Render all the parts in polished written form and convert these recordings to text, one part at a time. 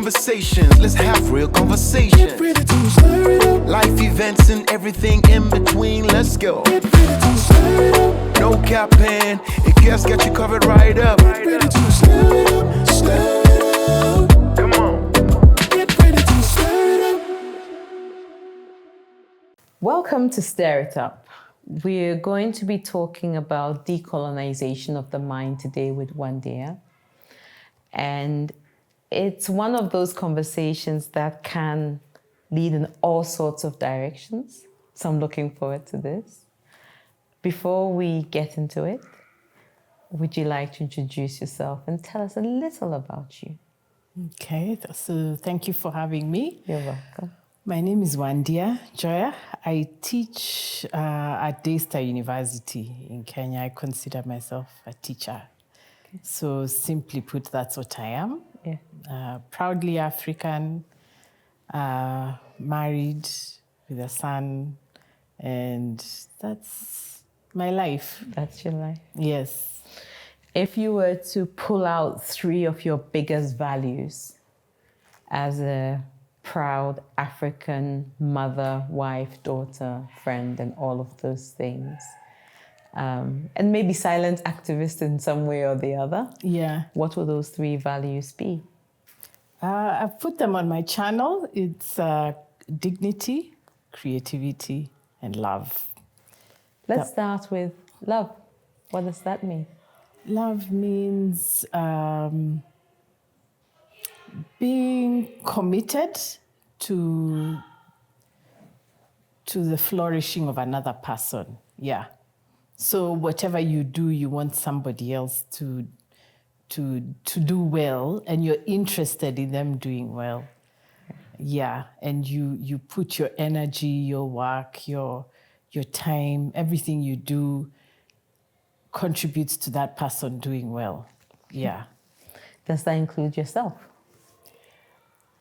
conversations. Let's have real conversations. Get ready to stir it up. Life events and everything in between. Let's go. Get ready to stir it up. No capping. If guests got you covered right up. Get ready to stir it up. Stir it up. Come on. Get ready to stir it up. Welcome to Stir It Up. We're going to be talking about decolonization of the mind today with Wandia. And it's one of those conversations that can lead in all sorts of directions. So I'm looking forward to this. Before we get into it, would you like to introduce yourself and tell us a little about you? Okay, so thank you for having me. You're welcome. My name is Wandia Joya. I teach at Daystar University in Kenya. I consider myself a teacher. Okay. So simply put, that's what I am. Yeah. Proudly African, married with a son, and that's my life. That's your life. Yes. If you were to pull out 3 of your biggest values as a proud African mother, wife, daughter, friend, and all of those things, and maybe silent activist in some way or the other, Yeah. what will those 3 values be? I've put them on my channel. It's dignity, creativity, and love. Let's start with love. What does that mean? Love means being committed to the flourishing of another person. Yeah. So whatever you do, you want somebody else to do well, and you're interested in them doing well. Yeah. And you put your energy, your work, your time, everything you do contributes to that person doing well. Yeah. Does that include yourself?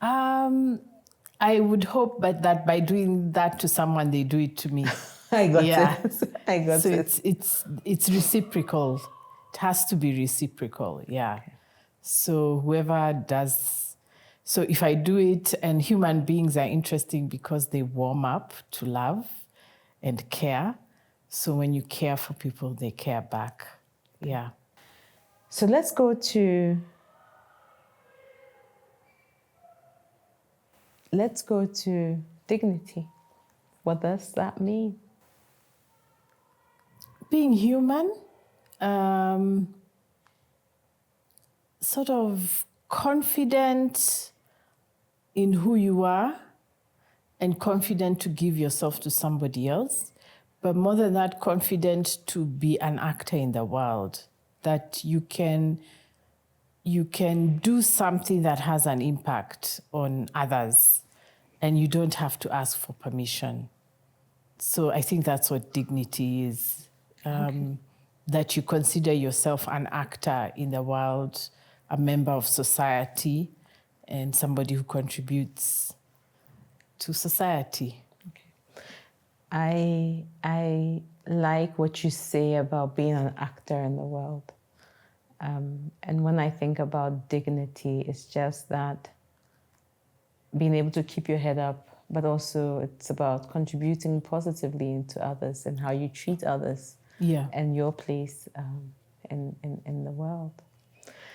I would hope that by doing that to someone, they do it to me. I got Yeah. it. I got So it. it's reciprocal. It has to be reciprocal. Yeah. So whoever does, so if I do it, and human beings are interesting because they warm up to love and care. So when you care for people, they care back. Yeah. So let's go to dignity. What does that mean? Being human, sort of confident in who you are and confident to give yourself to somebody else, but more than that, confident to be an actor in the world, that you can do something that has an impact on others, and you don't have to ask for permission. So I think that's what dignity is, that you consider yourself an actor in the world, a member of society, and somebody who contributes to society. I like what you say about being an actor in the world. And when I think about dignity, it's just that being able to keep your head up, but also it's about contributing positively into others and how you treat others. Yeah. And your place in the world.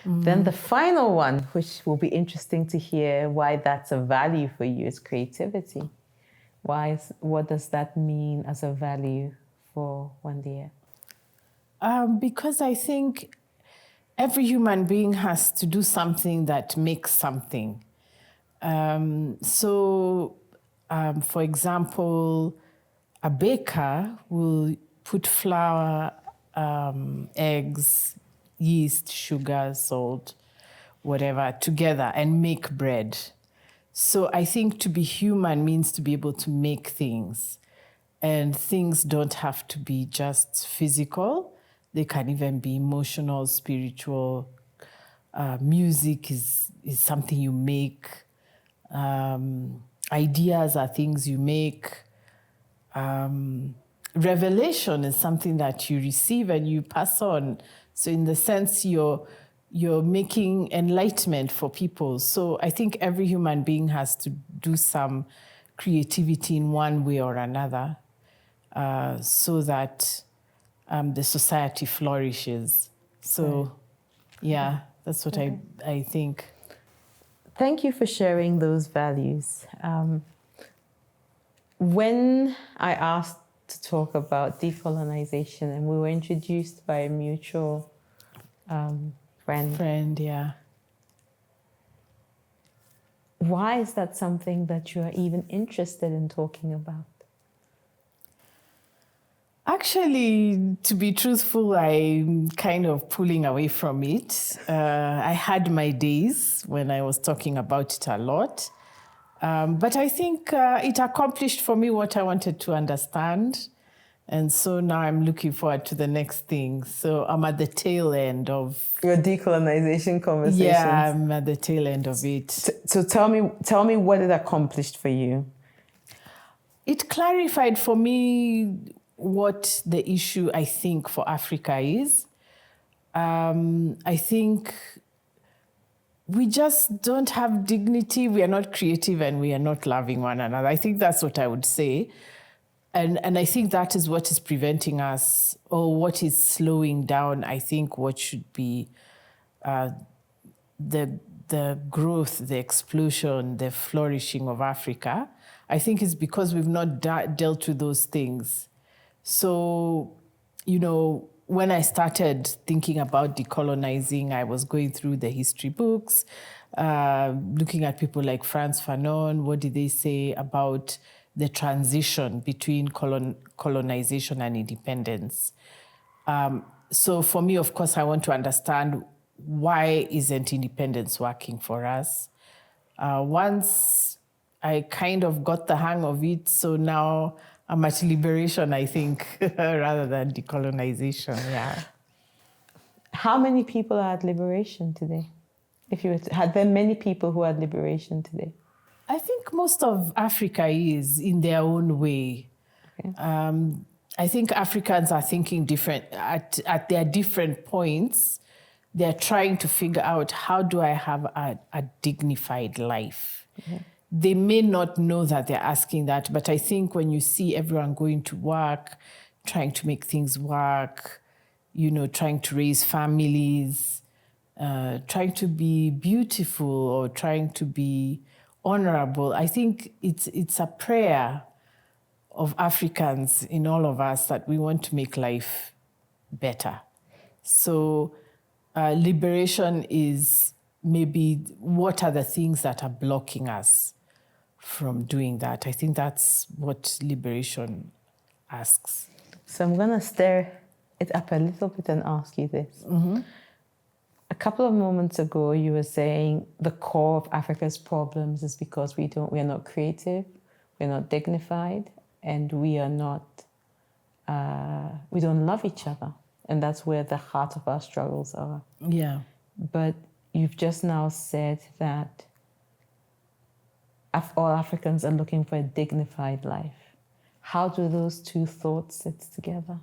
Then the final one, which will be interesting to hear why that's a value for you, is creativity. What does that mean as a value for Wandia? Because I think every human being has to do something that makes something. For example, a baker will put flour, eggs, yeast, sugar, salt, whatever, together and make bread. So I think to be human means to be able to make things. And things don't have to be just physical. They can even be emotional, spiritual. Music is something you make. Ideas are things you make. Revelation is something that you receive and you pass on. So in the sense, you're you're making enlightenment for people. So I think every human being has to do some creativity in one way or another, so that the society flourishes. So, yeah, that's what I think. Thank you for sharing those values. When I asked to talk about decolonization, and we were introduced by a mutual friend, Yeah. why is that something that you are even interested in talking about? Actually, to be truthful, I'm kind of pulling away from it. I had my days when I was talking about it a lot. But I think it accomplished for me what I wanted to understand. And so now I'm looking forward to the next thing. So I'm at the tail end of... Your decolonization conversations. Yeah, I'm at the tail end of it. So tell me what it accomplished for you. It clarified for me what the issue, I think, for Africa is. I think we just don't have dignity. We are not creative and we are not loving one another. I think that's what I would say. And I think that is what is preventing us, or what is slowing down, I think, what should be the growth, the explosion, the flourishing of Africa. I think it's because we've not dealt with those things. So, you know, when I started thinking about decolonizing, I was going through the history books, looking at people like Frantz Fanon. What did they say about the transition between colonization and independence? So for me, of course, I want to understand, why isn't independence working for us? Once I kind of got the hang of it, so now I'm at liberation, I think, rather than decolonization, yeah. How many people are at liberation today? If you were to, had there many people who are at liberation today? I think most of Africa is, in their own way. Okay. I think Africans are thinking different at their different points. They're trying to figure out, how do I have a dignified life? Mm-hmm. They may not know that they're asking that, but I think when you see everyone going to work, trying to make things work, you know, trying to raise families, trying to be beautiful or trying to be honorable, I think it's a prayer of Africans in all of us that we want to make life better. So liberation is maybe, what are the things that are blocking us from doing that? I think that's what liberation asks. So I'm going to stir it up a little bit and ask you this. Mm-hmm. A couple of moments ago, you were saying the core of Africa's problems is because we are not creative, we're not dignified, and we don't love each other. And that's where the heart of our struggles are. Yeah. But you've just now said that all Africans are looking for a dignified life. How do those two thoughts sit together?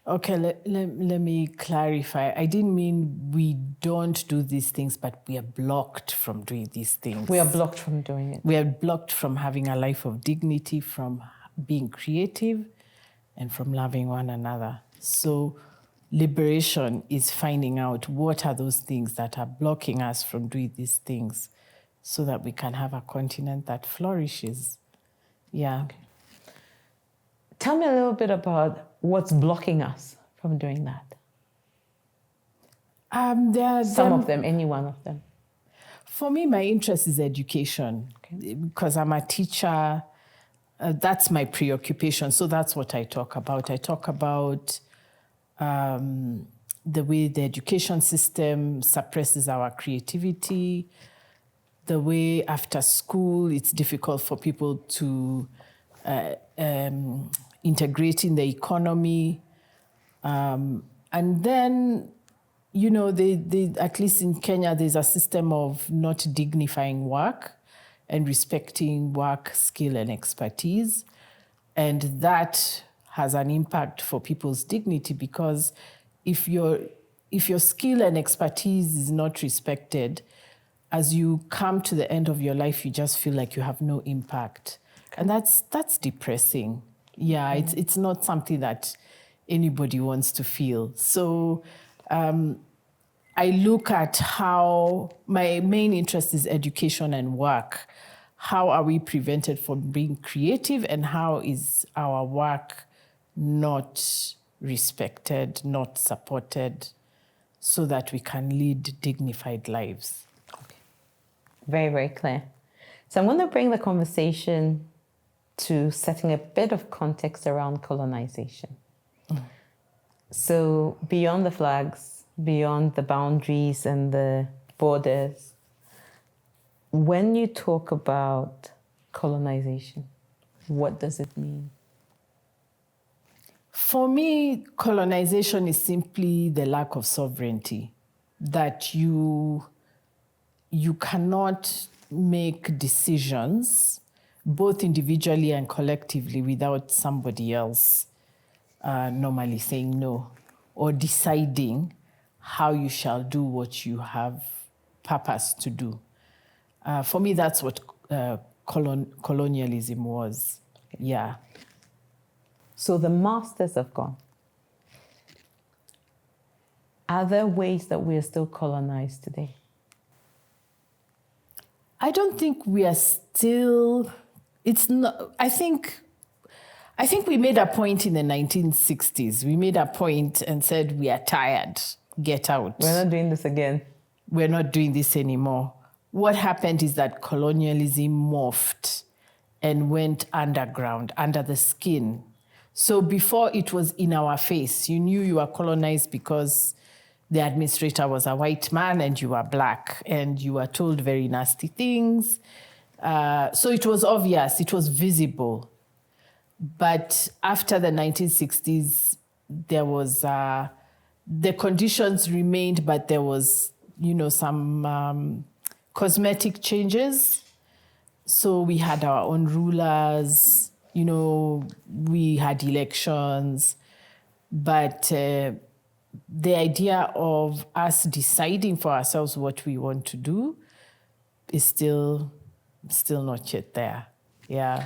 Okay, let me clarify. I didn't mean we don't do these things, but we are blocked from doing these things. We are blocked from doing it. We are blocked from having a life of dignity, from being creative, and from loving one another. So liberation is finding out, what are those things that are blocking us from doing these things, so that we can have a continent that flourishes. Yeah. Okay. Tell me a little bit about what's blocking us from doing that. Some of them, any one of them. For me, my interest is education. Okay. Because I'm a teacher. That's my preoccupation. So that's what I talk about. I talk about the way the education system suppresses our creativity, the way after school it's difficult for people to integrate in the economy. And then, you know, at least in Kenya, there's a system of not dignifying work and respecting work, skill, and expertise. And that has an impact for people's dignity, because if you're if your skill and expertise is not respected, as you come to the end of your life, you just feel like you have no impact. And that's depressing. Yeah, it's not something that anybody wants to feel. So I look at how my main interest is education and work. How are we prevented from being creative, and how is our work not respected, not supported, so that we can lead dignified lives? Very, very clear. So I'm going to bring the conversation to setting a bit of context around colonization. So beyond the flags, beyond the boundaries and the borders, when you talk about colonization, what does it mean? For me, colonization is simply the lack of sovereignty, that you cannot make decisions, both individually and collectively, without somebody else normally saying no, or deciding how you shall do what you have purpose to do. For me, that's what colonialism was. Yeah. So the masters have gone. Are there ways that we are still colonized today? I don't think we are still. It's not. I think we made a point in the 1960s. We made a point and said we are tired. Get out. We're not doing this again. We're not doing this anymore. What happened is that colonialism morphed and went underground, under the skin. So before it was in our face, you knew you were colonized because the administrator was a white man and you were black, and you were told very nasty things. So it was obvious, it was visible. But after the 1960s, there was, the conditions remained, but there was, some cosmetic changes. So we had our own rulers, we had elections, but the idea of us deciding for ourselves what we want to do is still not yet there. Yeah.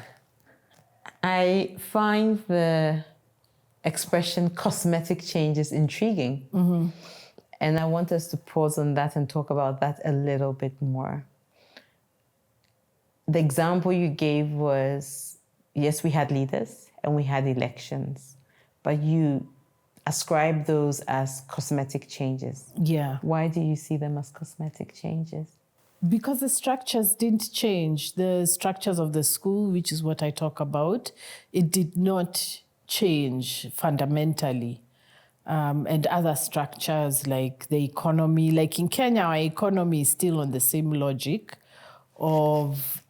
I find the expression cosmetic changes intriguing. Mm-hmm. And I want us to pause on that and talk about that a little bit more. The example you gave was, yes, we had leaders and we had elections, but you ascribe those as cosmetic changes. Yeah. Why do you see them as cosmetic changes? Because the structures didn't change. The structures of the school, which is what I talk about, it did not change fundamentally. And other structures like the economy, like in Kenya, our economy is still on the same logic of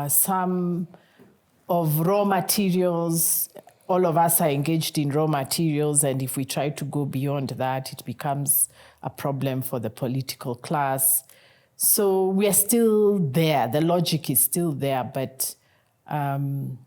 some of raw materials. All of us are engaged in raw materials, and if we try to go beyond that, it becomes a problem for the political class. So we are still there. The logic is still there, but now,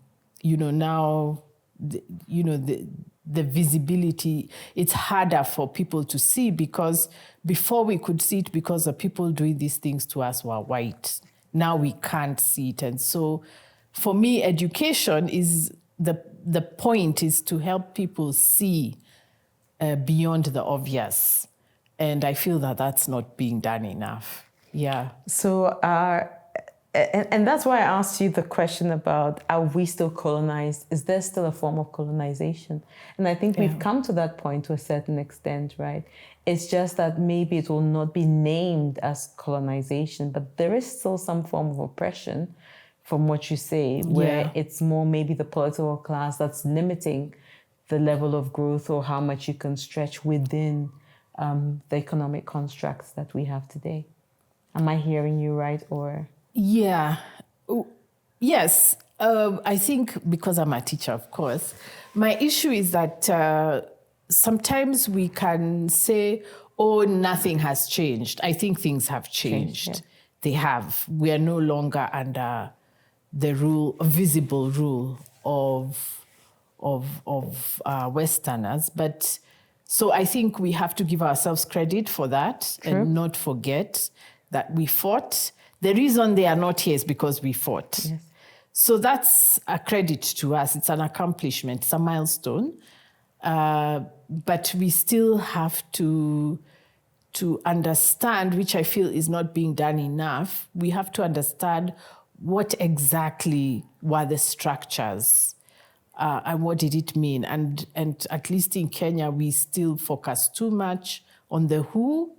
the visibility, it's harder for people to see, because before we could see it because the people doing these things to us were white. Now we can't see it. And so for me, education is the point is to help people see beyond the obvious. And I feel that that's not being done enough. Yeah. So and that's why I asked you the question about, are we still colonized? Is there still a form of colonization? And I think we've come to that point to a certain extent, right? It's just that maybe it will not be named as colonization, but there is still some form of oppression, from what you say, where it's more maybe the political class that's limiting the level of growth or how much you can stretch within the economic constructs that we have today. Am I hearing you right, or? Yeah. Yes. I think because I'm a teacher, of course, my issue is that sometimes we can say, oh, nothing has changed. I think things have changed. They have. We are no longer under the visible rule of Westerners, but So I think we have to give ourselves credit for that and not forget that we fought. The reason they are not here is because we fought. Yes. So that's a credit to us. It's an accomplishment. It's a milestone. But we still have to understand, which I feel is not being done enough. We have to understand what exactly were the structures and what did it mean. And at least in Kenya, we still focus too much on the who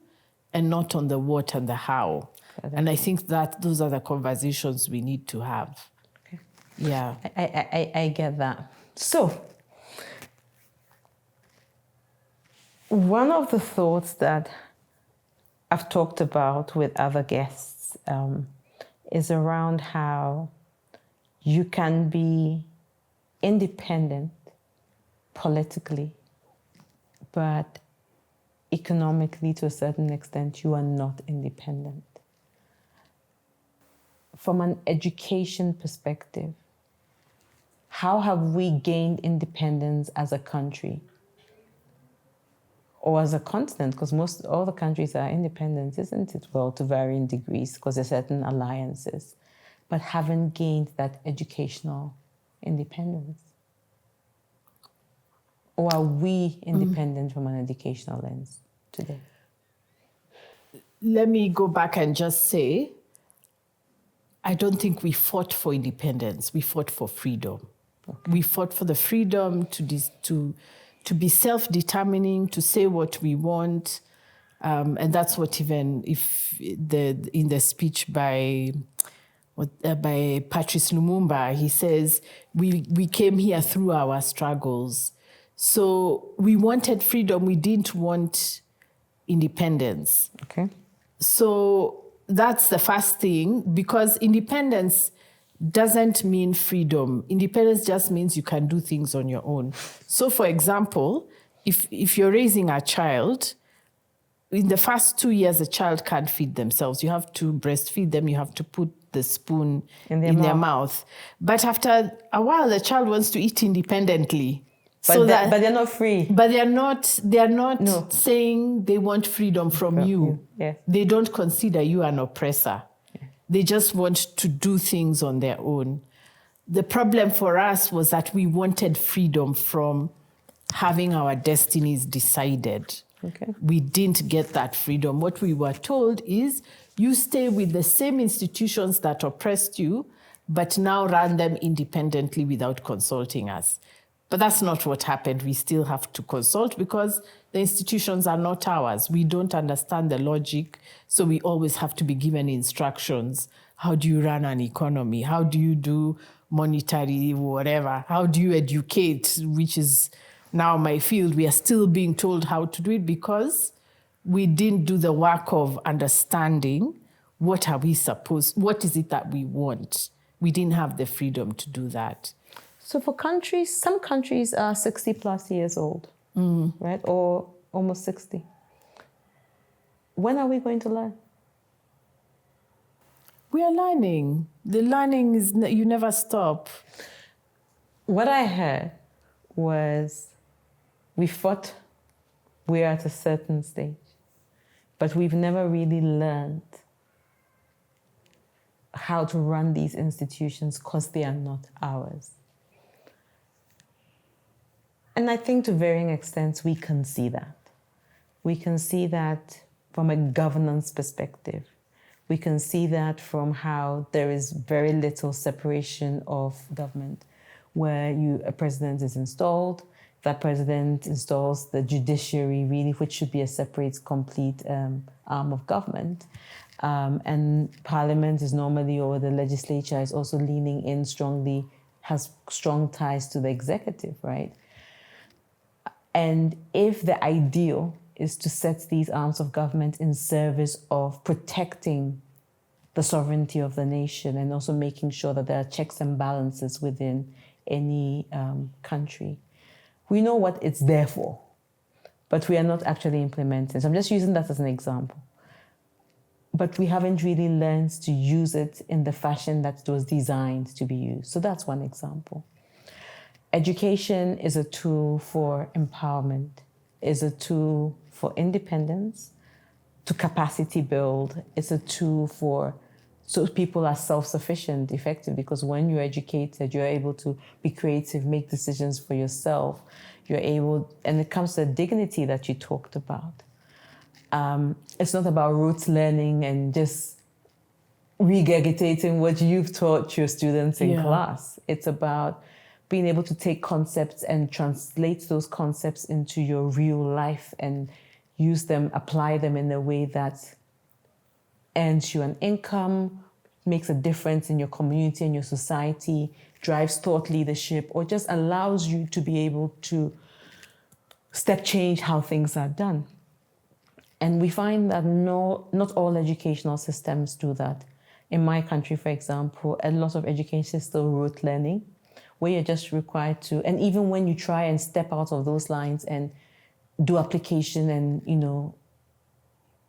and not on the what and the how. And I think that those are the conversations we need to have. Okay. Yeah. I get that. So, one of the thoughts that I've talked about with other guests is around how you can be independent politically, but economically, to a certain extent, you are not independent. From an education perspective, how have we gained independence as a country? Or as a continent, because all the countries are independent, isn't it? Well, to varying degrees, because there's certain alliances, but haven't gained that educational independence. Or are we independent from an educational lens today? Let me go back and just say, I don't think we fought for independence. We fought for freedom. Okay. We fought for the freedom to be self-determining, to say what we want. And that's what even in the speech by Patrice Lumumba, he says, we came here through our struggles. So we wanted freedom. We didn't want independence. Okay. So that's the first thing, because independence doesn't mean freedom. Independence just means you can do things on your own. So for example, if you're raising a child, in the first 2 years, a child can't feed themselves. You have to breastfeed them. You have to put the spoon in their mouth. But after a while, the child wants to eat independently. But they're not free. But they're not saying they want freedom from you. Yes. They don't consider you an oppressor. They just want to do things on their own. The problem for us was that we wanted freedom from having our destinies decided. Okay. We didn't get that freedom. What we were told is, you stay with the same institutions that oppressed you, but now run them independently without consulting us. But that's not what happened. We still have to consult because the institutions are not ours. We don't understand the logic, so we always have to be given instructions. How do you run an economy? How do you do monetary whatever? How do you educate, which is now my field? We are still being told how to do it because we didn't do the work of understanding what is it that we want. We didn't have the freedom to do that. So for countries, some countries are 60 plus years old, right? Or almost 60. When are we going to learn? We are learning. The learning is, you never stop. What I heard was we're at a certain stage, but we've never really learned how to run these institutions because they are not ours. And I think to varying extents, we can see that. We can see that from a governance perspective. We can see that from how there is very little separation of government, where a president is installed, that president installs the judiciary, really, which should be a separate, complete arm of government. And parliament is normally, or the legislature is also leaning in strongly, has strong ties to the executive, right? And if the ideal is to set these arms of government in service of protecting the sovereignty of the nation and also making sure that there are checks and balances within any country, we know what it's there for, but we are not actually implementing. So I'm just using that as an example. But we haven't really learned to use it in the fashion that it was designed to be used. So that's one example. Education is a tool for empowerment. is a tool for independence, to capacity build. It's a tool so people are self-sufficient, effective, because when you're educated, you're able to be creative, make decisions for yourself. You're able, and it comes to the dignity that you talked about. It's not about rote learning and just regurgitating what you've taught your students in class. It's about being able to take concepts and translate those concepts into your real life and use them, apply them in a way that earns you an income, makes a difference in your community and your society, drives thought leadership, or just allows you to be able to step change how things are done. And we find that not all educational systems do that. In my country, for example, a lot of education is still rote learning, where you're just required to, and even when you try and step out of those lines and do application and,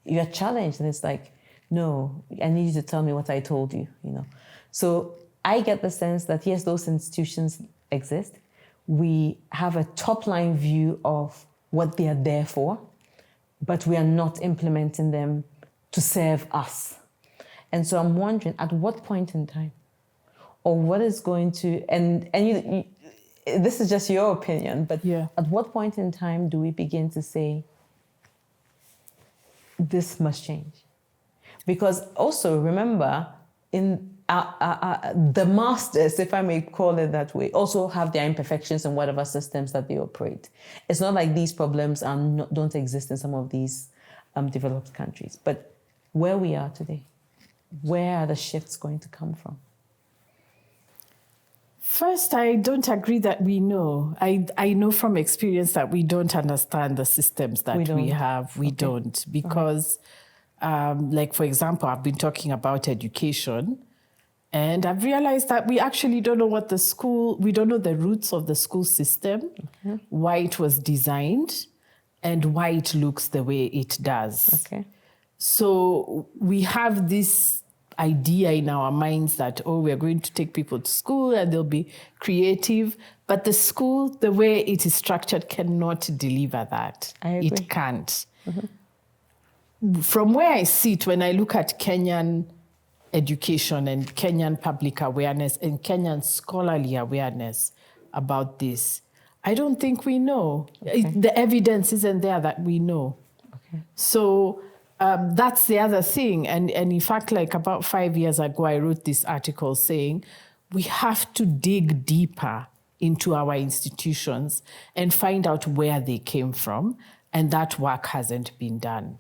you're challenged and it's like, no, I need you to tell me what I told you, So I get the sense that, yes, those institutions exist. We have a top-line view of what they are there for, but we are not implementing them to serve us. And so I'm wondering, at what point in time, or what is going to, and this is just your opinion, but at what point in time do we begin to say, this must change? Because also, remember, in the masters, if I may call it that way, also have their imperfections in whatever systems that they operate. It's not like these problems don't exist in some of these developed countries. But where we are today, where are the shifts going to come from? First, I don't agree that we know. I know from experience that we don't understand the systems that we have. We don't. Because, like, for example, I've been talking about education, and I've realized that we actually don't know we don't know the roots of the school system, why it was designed, and why it looks the way it does. Okay. So we have this idea in our minds that, we're going to take people to school and they'll be creative. But the school, the way it is structured, cannot deliver that. I agree. It can't. From where I sit, when I look at Kenyan education and Kenyan public awareness and Kenyan scholarly awareness about this, I don't think we know. The evidence isn't there that we know. So that's the other thing. And in fact, like about 5 years ago, I wrote this article saying we have to dig deeper into our institutions and find out where they came from. And that work hasn't been done.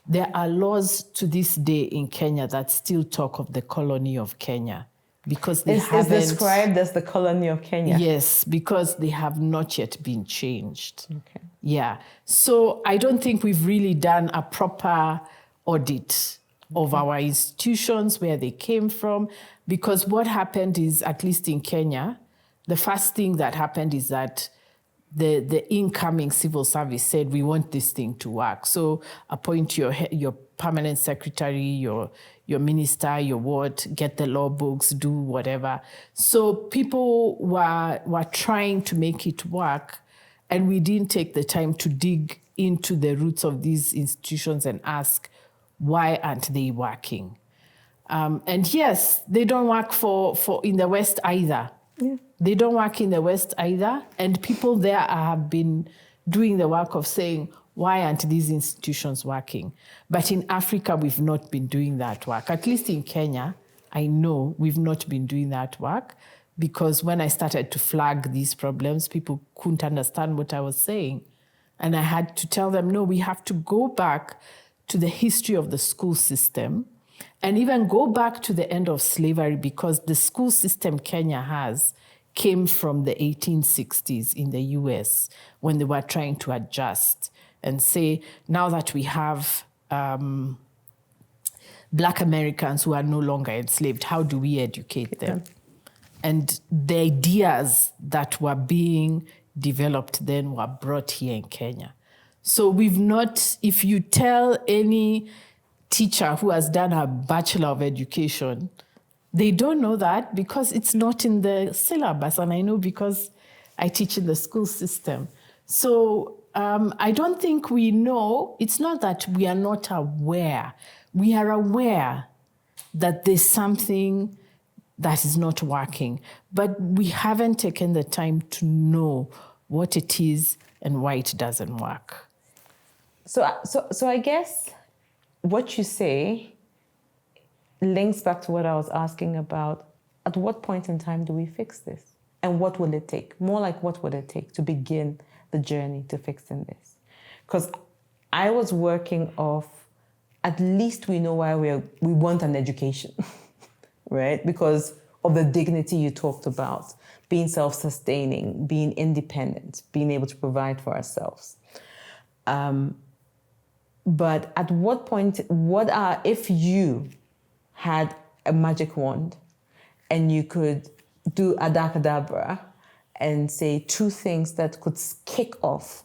There are laws to this day in Kenya that still talk of the colony of Kenya because they haven't... It's described as the colony of Kenya. Yes, because they have not yet been changed. Okay. Yeah. So I don't think we've really done a proper audit of our institutions, where they came from, because what happened is, at least in Kenya, the first thing that happened is that the incoming civil service said, we want this thing to work. So appoint your permanent secretary, your minister, your ward, get the law books, do whatever. So people were trying to make it work, and we didn't take the time to dig into the roots of these institutions and ask, why aren't they working? And yes, they don't work for in the West either. Yeah. They don't work in the West either. And people there have been doing the work of saying, why aren't these institutions working? But in Africa, we've not been doing that work. At least in Kenya, I know we've not been doing that work, because when I started to flag these problems, people couldn't understand what I was saying. And I had to tell them, no, we have to go back to the history of the school system and even go back to the end of slavery, because the school system Kenya has came from the 1860s in the US, when they were trying to adjust and say, now that we have Black Americans who are no longer enslaved, how do we educate them? And the ideas that were being developed then were brought here in Kenya. So we've not, if you tell any teacher who has done a Bachelor of Education, they don't know that, because it's not in the syllabus. And I know because I teach in the school system. So I don't think we know. It's not that we are not aware. We are aware that there's something that is not working, but we haven't taken the time to know what it is and why it doesn't work. So I guess what you say links back to what I was asking about. At what point in time do we fix this? And what will it take? More like, what would it take to begin the journey to fixing this? Because I was working off, at least we know why we want an education, right? Because of the dignity you talked about, being self-sustaining, being independent, being able to provide for ourselves. But at what point, if you had a magic wand and you could do adakadabra and say 2 things that could kick off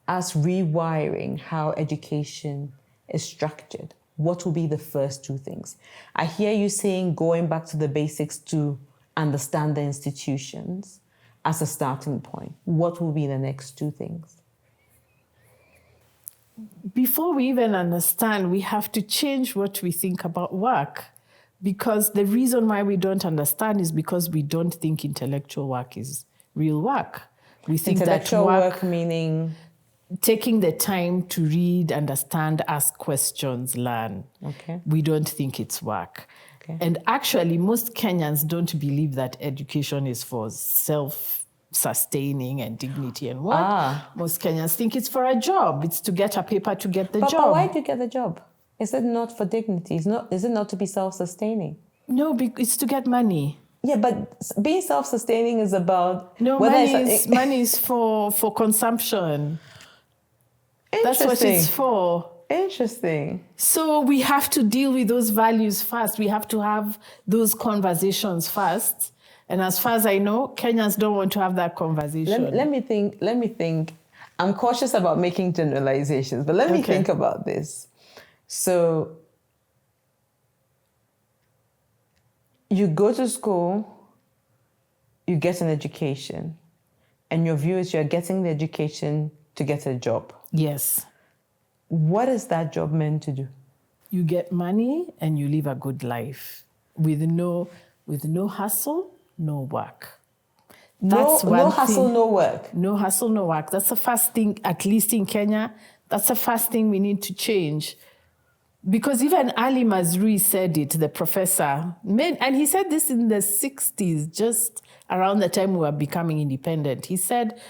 us rewiring how education is structured, what will be the first 2 things? I hear you saying going back to the basics to understand the institutions as a starting point. What will be the next 2 things? Before we even understand, we have to change what we think about work. Because the reason why we don't understand is because we don't think intellectual work is real work. We think Intellectual that work meaning taking the time to read, understand, ask questions, learn. Okay. We don't think it's work. Okay. And actually, most Kenyans don't believe that education is for self-sustaining and dignity and what. Most Kenyans think it's for a job. It's to get a paper to get the job. But why do you get the job? Is it not for dignity? Is it not to be self-sustaining? No, it's to get money. Yeah, but being self-sustaining is about... No, money is for consumption. That's what it's for. Interesting. So we have to deal with those values first. We have to have those conversations first. And as far as I know, Kenyans don't want to have that conversation. Let me think. I'm cautious about making generalizations, but let me think about this. So you go to school, you get an education, and your view is you're getting the education to get a job. Yes. What is that job meant to do? You get money and you live a good life with no hustle, no work. No hustle, no work. No hustle, no work. That's the first thing, at least in Kenya, that's the first thing we need to change. Because even Ali Mazrui said it, the professor, and he said this in the 60s, just around the time we were becoming independent. He said,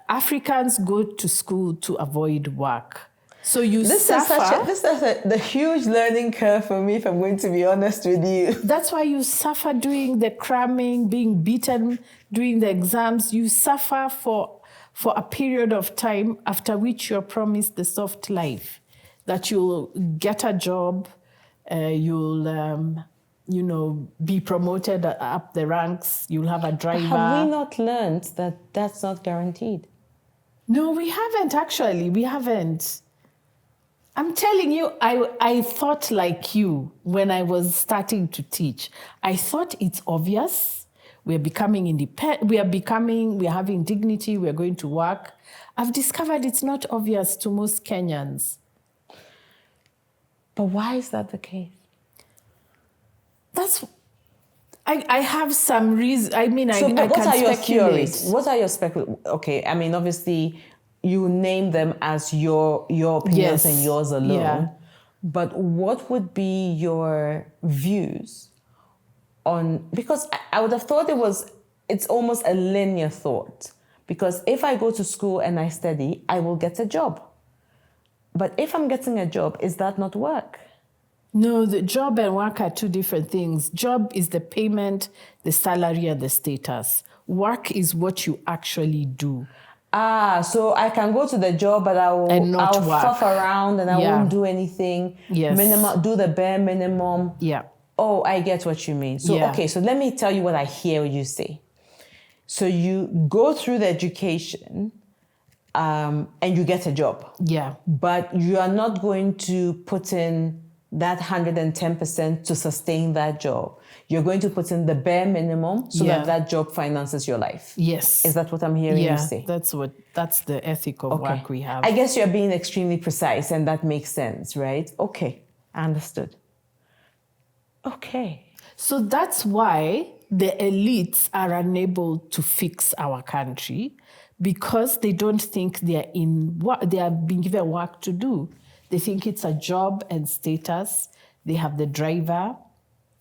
Africans go to school to avoid work. So you suffer. This is the huge learning curve for me, if I'm going to be honest with you. That's why you suffer doing the cramming, being beaten, doing the exams. You suffer for a period of time after which you're promised the soft life. That you'll get a job, you'll, be promoted up the ranks, you'll have a driver. Have we not learned that that's not guaranteed? No, we haven't actually. We haven't. I'm telling you, I thought like you when I was starting to teach. I thought it's obvious. We're becoming independent. We're having dignity. We're going to work. I've discovered it's not obvious to most Kenyans. But why is that the case? I have some reason. I mean, so, I what can are your speculate. Theories? What are your Okay, I mean, obviously, you name them as your opinions and yours alone. Yeah. But what would be your views on? Because I would have thought it's almost a linear thought. Because if I go to school and I study, I will get a job. But if I'm getting a job, is that not work? No, the job and work are 2 different things. Job is the payment, the salary, and the status. Work is what you actually do. So I can go to the job, but I'll fuck around and I won't do anything. Yes. Do the bare minimum. Yeah. Oh, I get what you mean. So, okay, so let me tell you what I hear you say. So you go through the education, and you get a job. Yeah. But you are not going to put in that 110% to sustain that job. You're going to put in the bare minimum so Yeah. that that job finances your life. Yes. Is that what I'm hearing you say? That's the ethic of work we have. I guess you're being extremely precise, and that makes sense, right? Okay, understood. Okay. So that's why the elites are unable to fix our country, because they don't think they are being given work to do. They think it's a job and status. They have the driver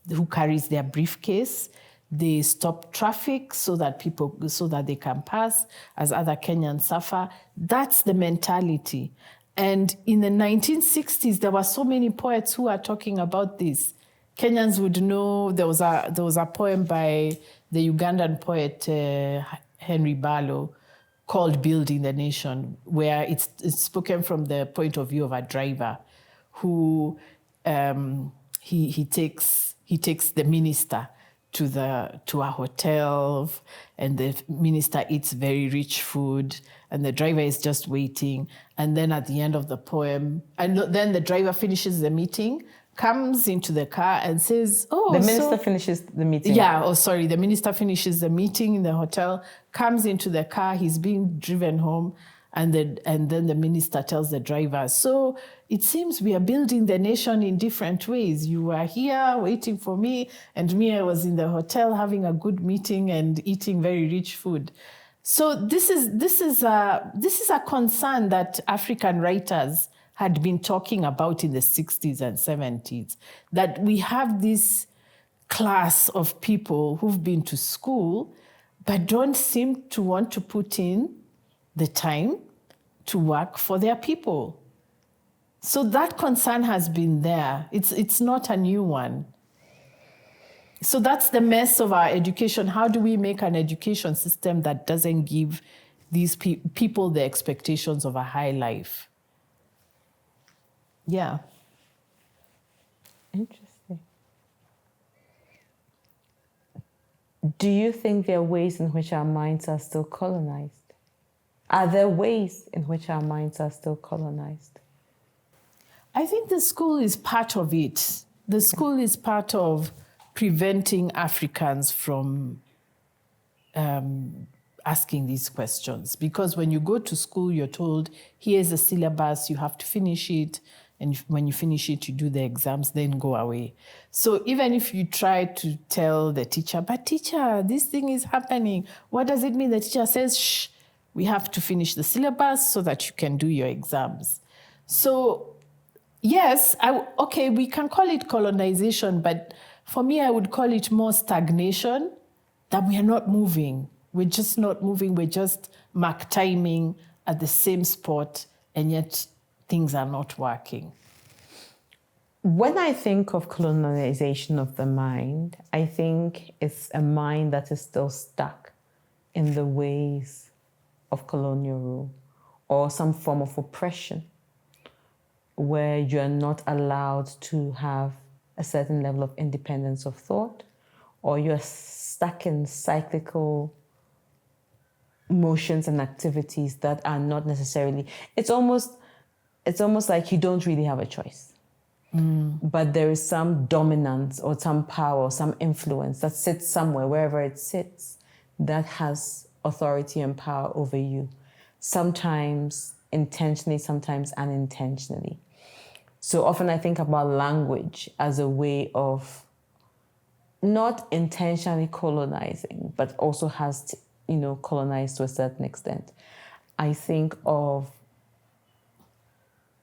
who carries their briefcase. They stop traffic so that they can pass as other Kenyans suffer. That's the mentality. And in the 1960s, there were so many poets who are talking about this. Kenyans would know there was a poem by the Ugandan poet Henry Barlow called "Building the Nation," where it's spoken from the point of view of a driver who he takes the minister to a hotel, and the minister eats very rich food, and the driver is just waiting. And then at the end of the poem, and then the driver finishes the meeting, comes into the car and says, "Oh, the minister finishes the meeting." Yeah, the minister finishes the meeting in the hotel, comes into the car, he's being driven home, and then the minister tells the driver, "So it seems we are building the nation in different ways. You were here waiting for me, and me, I was in the hotel having a good meeting and eating very rich food." So this is a concern that African writers had been talking about in the 60s and 70s, that we have this class of people who've been to school but don't seem to want to put in the time to work for their people. So that concern has been there. It's not a new one. So that's the mess of our education. How do we make an education system that doesn't give these people the expectations of a high life? Yeah. Interesting. Do you think there are ways in which our minds are still colonized? Are there ways in which our minds are still colonized? I think the school is part of it. The school is part of preventing Africans from asking these questions. Because when you go to school, you're told, here's a syllabus, you have to finish it. And when you finish it, you do the exams, then go away. So even if you try to tell the teacher, "But teacher, this thing is happening," what does it mean? The teacher says, "Shh, we have to finish the syllabus so that you can do your exams." So yes, we can call it colonization, but for me, I would call it more stagnation, that we are not moving. We're just not moving. We're just mark timing at the same spot, and yet things are not working. When I think of colonization of the mind, I think it's a mind that is still stuck in the ways of colonial rule or some form of oppression, where you're not allowed to have a certain level of independence of thought, or you're stuck in cyclical motions and activities that are not necessarily, it's almost like you don't really have a choice. But there is some dominance or some power or some influence that sits somewhere, wherever it sits, that has authority and power over you. Sometimes intentionally, sometimes unintentionally. So often I think about language as a way of not intentionally colonizing, but also has, colonized to a certain extent. I think of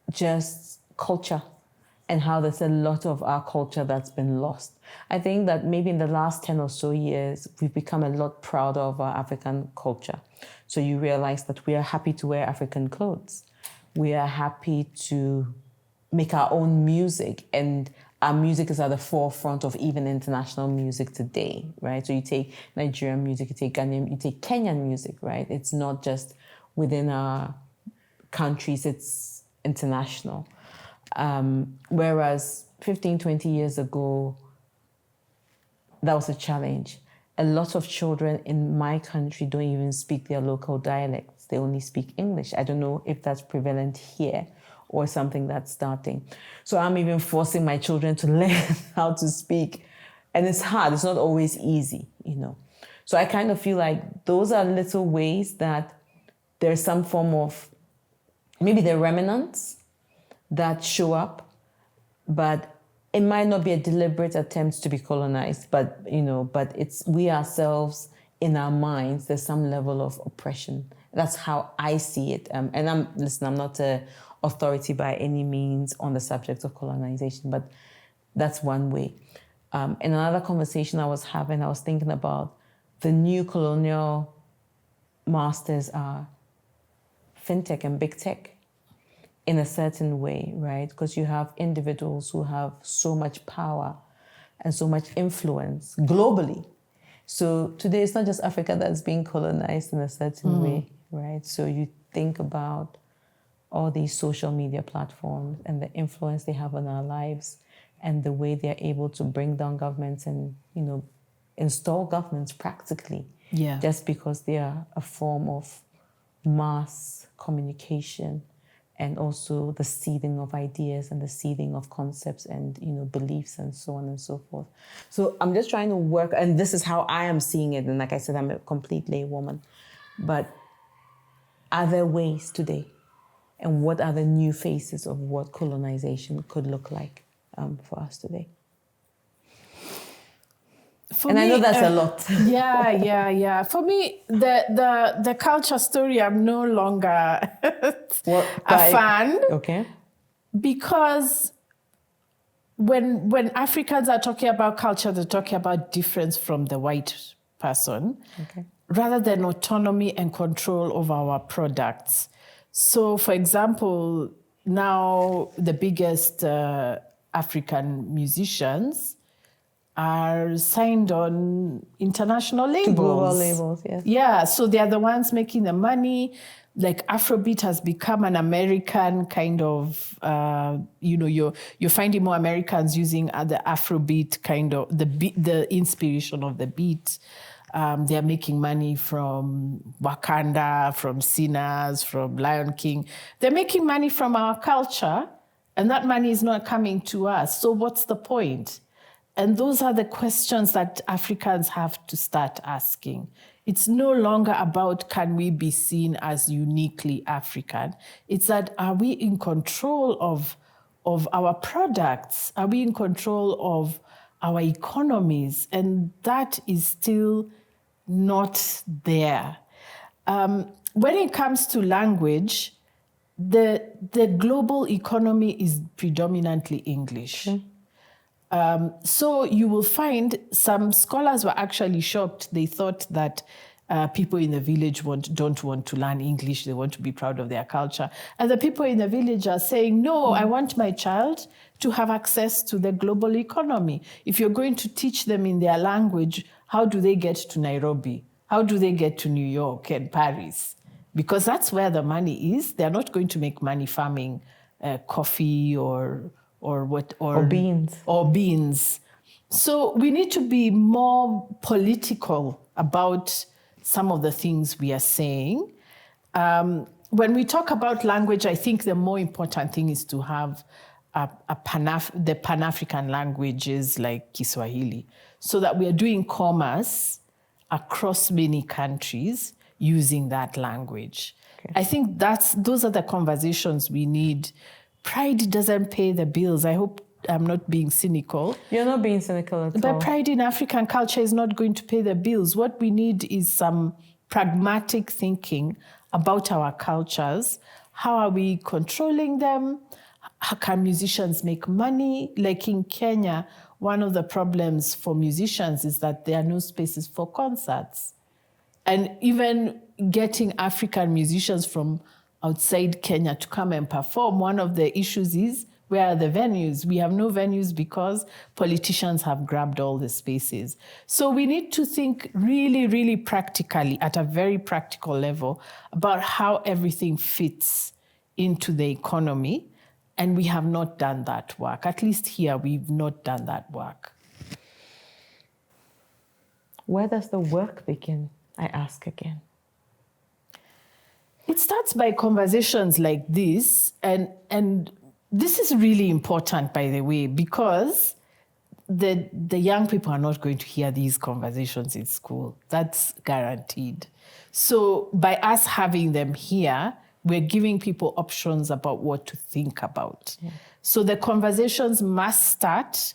just culture and how there's a lot of our culture that's been lost. I think that maybe in the last 10 or so years, we've become a lot prouder of our African culture. So you realize that we are happy to wear African clothes. We are happy to make our own music, and our music is at the forefront of even international music today, right? So you take Nigerian music, you take Ghanaian, you take Kenyan music, right? It's not just within our countries, it's international. Whereas 15, 20 years ago, that was a challenge. A lot of children in my country don't even speak their local dialects. They only speak English. I don't know if that's prevalent here or something that's starting. So I'm even forcing my children to learn how to speak. And it's hard. It's not always easy, So I kind of feel like those are little ways that there's some form of, maybe they're remnants that show up, but it might not be a deliberate attempt to be colonized, but it's we ourselves in our minds. There's some level of oppression. That's how I see it. And I'm not an authority by any means on the subject of colonization, but that's one way. In another conversation I was having, I was thinking about the new colonial masters are fintech and big tech in a certain way, right? Because you have individuals who have so much power and so much influence globally. So today it's not just Africa that's being colonized in a certain way, right? So you think about all these social media platforms and the influence they have on our lives and the way they're able to bring down governments and, install governments practically. Yeah. Just because they are a form of mass communication and also the seeding of ideas and the seeding of concepts and, beliefs and so on and so forth. So I'm just trying to work, and this is how I am seeing it. And like I said, I'm a complete laywoman. But are there ways today? And what are the new faces of what colonization could look like for us today? For And me, I know that's a lot. Yeah. For me, the culture story, I'm no longer a fan. Okay. Because when Africans are talking about culture, they're talking about difference from the white person, Okay. rather than autonomy and control of our products. So, for example, now the biggest African musicians are signed on international labels. To global labels, yes. Yeah, so they are the ones making the money. Like Afrobeat has become an American kind of, you're finding more Americans using the Afrobeat kind of, the inspiration of the beat. They're making money from Wakanda, from Sinners, from Lion King. They're making money from our culture, and that money is not coming to us. So what's the point? And those are the questions that Africans have to start asking. It's no longer about can we be seen as uniquely African. It's that are we in control of our products? Are we in control of our economies? And that is still not there. When it comes to language, the global economy is predominantly English. So you will find some scholars were actually shocked. They thought that people in the village don't want to learn English. They want to be proud of their culture. And the people in the village are saying, no, I want my child to have access to the global economy. If you're going to teach them in their language, how do they get to Nairobi? How do they get to New York and Paris? Because that's where the money is. They're not going to make money farming coffee or beans. So we need to be more political about some of the things we are saying. When we talk about language, I think the more important thing is to have the Pan-African languages like Kiswahili, so that we are doing commerce across many countries using that language. Okay. I think those are the conversations we need. Pride doesn't pay the bills. I hope I'm not being cynical. You're not being cynical at all. But pride in African culture is not going to pay the bills. What we need is some pragmatic thinking about our cultures. How are we controlling them? How can musicians make money? Like in Kenya, one of the problems for musicians is that there are no spaces for concerts. And even getting African musicians from outside Kenya to come and perform, one of the issues is, where are the venues? We have no venues because politicians have grabbed all the spaces. So we need to think really, really practically, at a very practical level, about how everything fits into the economy. And we have not done that work. At least here, we've not done that work. Where does the work begin? I ask again. It starts by conversations like this, and this is really important, by the way, because the young people are not going to hear these conversations in school. That's guaranteed. So by us having them here, we're giving people options about what to think about. Yeah. So the conversations must start,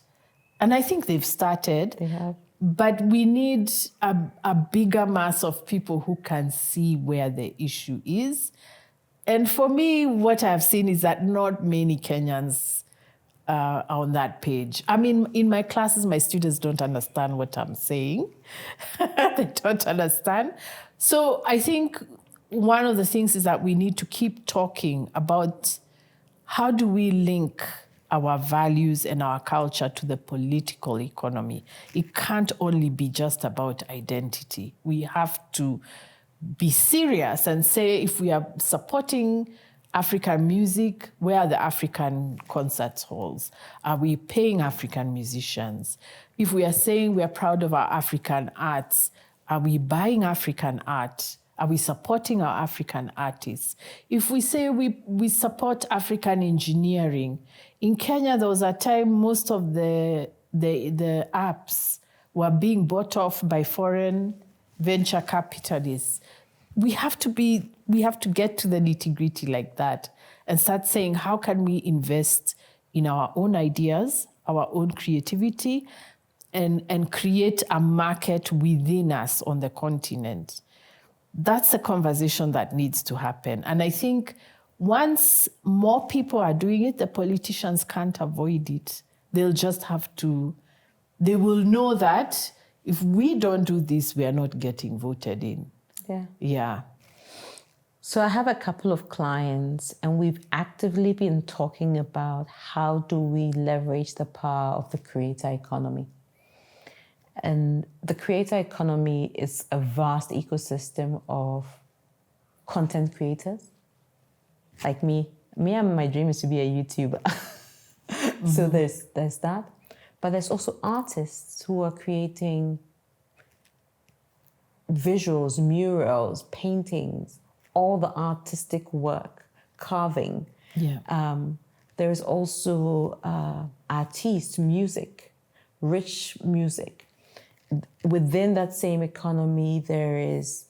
and I think they've started. They have. But we need a bigger mass of people who can see where the issue is. And for me, what I've seen is that not many Kenyans are on that page. I mean, in my classes, my students don't understand what I'm saying. They don't understand. So I think one of the things is that we need to keep talking about how do we link our values and our culture to the political economy. It can't only be just about identity. We have to be serious and say, if we are supporting African music, where are the African concert halls? Are we paying African musicians? If we are saying we are proud of our African arts, are we buying African art? Are we supporting our African artists? If we say we support African engineering, in Kenya there was a time most of the apps were being bought off by foreign venture capitalists. We have to get to the nitty-gritty like that and start saying, how can we invest in our own ideas, our own creativity, and create a market within us on the continent? That's a conversation that needs to happen. And I think once more people are doing it, the politicians can't avoid it. They'll just have to, they will know that if we don't do this, we are not getting voted in. Yeah. Yeah. So I have a couple of clients, and we've actively been talking about how do we leverage the power of the creator economy. And the creator economy is a vast ecosystem of content creators. Like me, my dream is to be a YouTuber. Mm-hmm. So there's that. But there's also artists who are creating visuals, murals, paintings, all the artistic work, carving. Yeah. There is also artists, music, rich music. Within that same economy, there is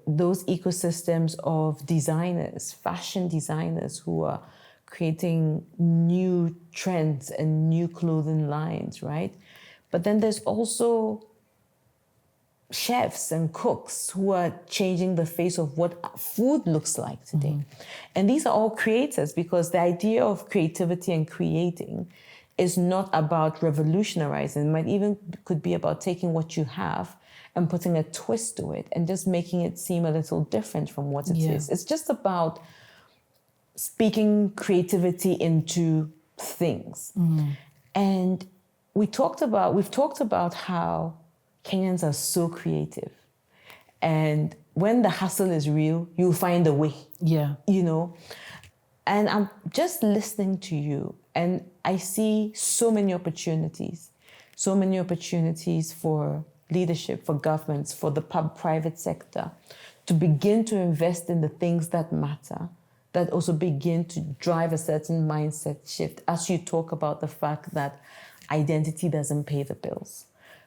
those ecosystems of designers, fashion designers who are creating new trends and new clothing lines, right? But then there's also chefs and cooks who are changing the face of what food looks like today. Mm-hmm. And these are all creators, because the idea of creativity and creating is not about revolutionizing. It might even could be about taking what you have and putting a twist to it and just making it seem a little different from what it is. It's just about speaking creativity into things. Mm-hmm. And we've talked about how Kenyans are so creative. And when the hustle is real, you'll find a way. Yeah. You know? And I'm just listening to you, and I see so many opportunities for leadership, for governments, for the private sector to begin to invest in the things that matter, that also begin to drive a certain mindset shift as you talk about the fact that identity doesn't pay the bills.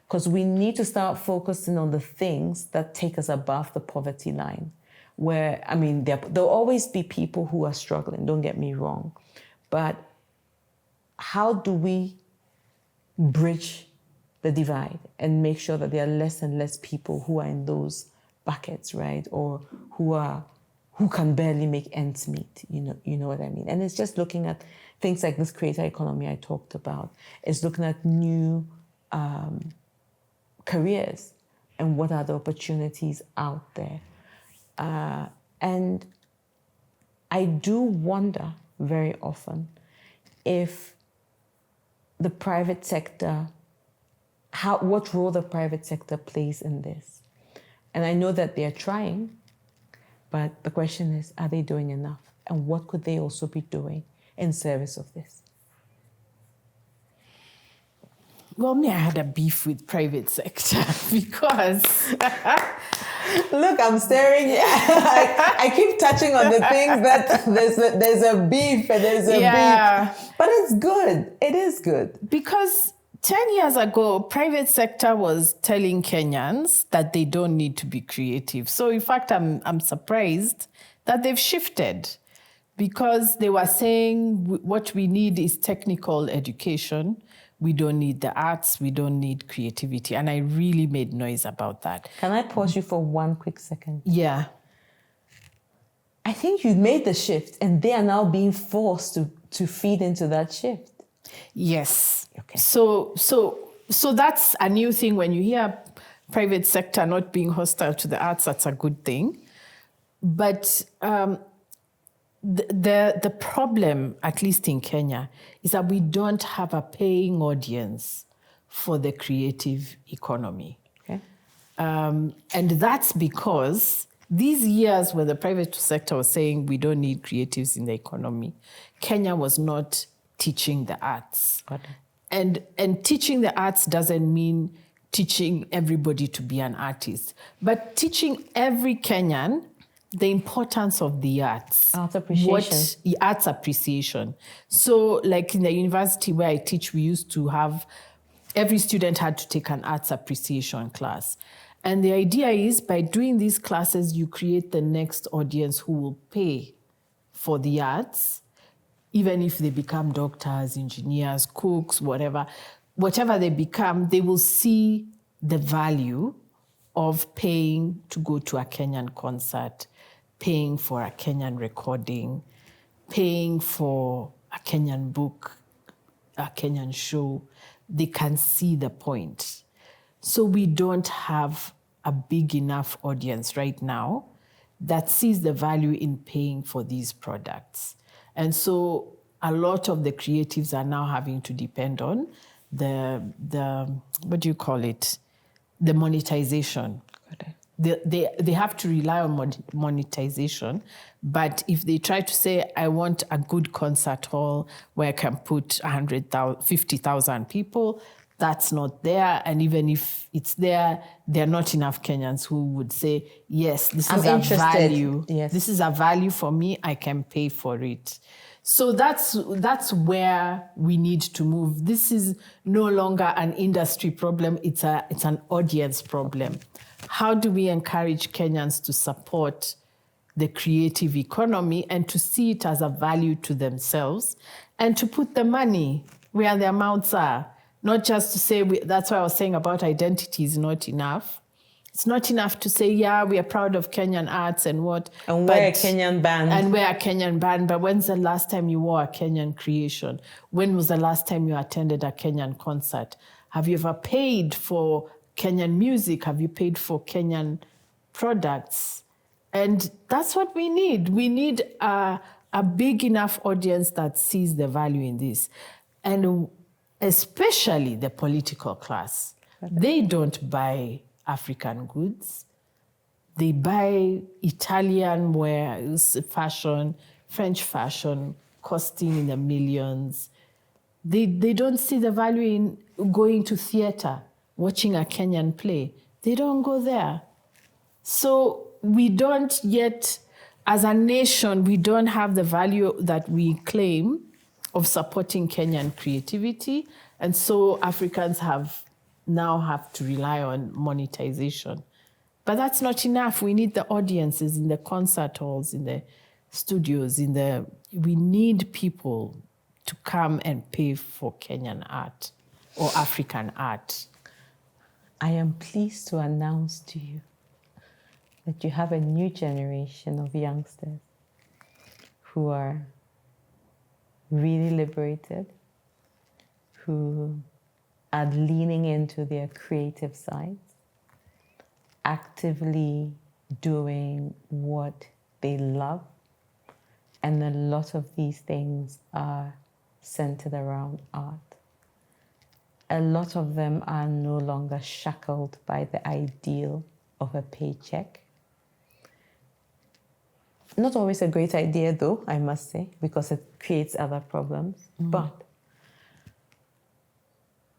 Because we need to start focusing on the things that take us above the poverty line. Where, I mean, there'll always be people who are struggling, don't get me wrong. But how do we bridge the divide and make sure that there are less and less people who are in those buckets, right? Or who can barely make ends meet, you know what I mean? And it's just looking at things like this creator economy I talked about. It's looking at new careers and what are the opportunities out there. And I do wonder very often if the private sector, what role the private sector plays in this. And I know that they're trying, but the question is, are they doing enough? And what could they also be doing in service of this? Well, I had a beef with private sector because Look, I'm staring. I keep touching on the things that there's a beef and there's a beef. But it's good. It is good. Because 10 years ago, private sector was telling Kenyans that they don't need to be creative. So in fact, I'm surprised that they've shifted, because they were saying what we need is technical education. We don't need the arts. We don't need creativity. And I really made noise about that. Can I pause you for one quick second? Yeah. I think you made the shift and they are now being forced to feed into that shift. Yes. Okay. So that's a new thing. When you hear private sector not being hostile to the arts, that's a good thing. But the problem, at least in Kenya, is that we don't have a paying audience for the creative economy. Okay. And that's because these years where the private sector was saying we don't need creatives in the economy, Kenya was not teaching the arts. Got And teaching the arts doesn't mean teaching everybody to be an artist, but teaching every Kenyan the importance of the arts. Arts appreciation. Arts appreciation. So like in the university where I teach, we used to have, every student had to take an arts appreciation class. And the idea is by doing these classes, you create the next audience who will pay for the arts, even if they become doctors, engineers, cooks, whatever they become, they will see the value of paying to go to a Kenyan concert, paying for a Kenyan recording, paying for a Kenyan book, a Kenyan show. They can see the point. So we don't have a big enough audience right now that sees the value in paying for these products. And so a lot of the creatives are now having to depend on the what do you call it? The monetization. They have to rely on monetization, but if they try to say, I want a good concert hall where I can put 50,000 people, that's not there. And even if it's there, there are not enough Kenyans who would say, yes, this is a value. Yes. This is a value for me, I can pay for it. So that's where we need to move. This is no longer an industry problem, it's an audience problem. How do we encourage Kenyans to support the creative economy and to see it as a value to themselves and to put the money where their mouths are? Not just to say, that's what I was saying about identity is not enough. It's not enough to say, yeah, we are proud of Kenyan arts and what. And we're a Kenyan band. And we're a Kenyan band. But when's the last time you wore a Kenyan creation? When was the last time you attended a Kenyan concert? Have you ever paid for Kenyan music? Have you paid for Kenyan products? And that's what we need. We need a big enough audience that sees the value in this. And especially the political class. They don't buy African goods. They buy Italian wares, fashion, French fashion, costing in the millions. They don't see the value in going to theater, watching a Kenyan play. They don't go there. So we don't yet, as a nation, we don't have the value that we claim of supporting Kenyan creativity. And so Africans now have to rely on monetization. But that's not enough. We need the audiences in the concert halls, in the studios, we need people to come and pay for Kenyan art or African art. I am pleased to announce to you that you have a new generation of youngsters who are really liberated, who are leaning into their creative sides, actively doing what they love. And a lot of these things are centered around art. A lot of them are no longer shackled by the ideal of a paycheck. Not always a great idea, though, I must say, because it creates other problems. Mm. But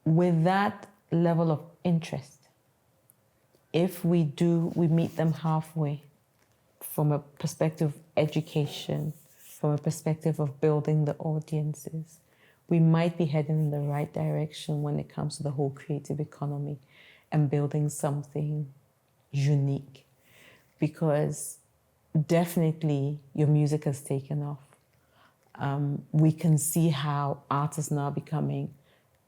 with that level of interest, if we do, we meet them halfway from a perspective of education, from a perspective of building the audiences, we might be heading in the right direction when it comes to the whole creative economy and building something unique. Because definitely your music has taken off. We can see how art is now becoming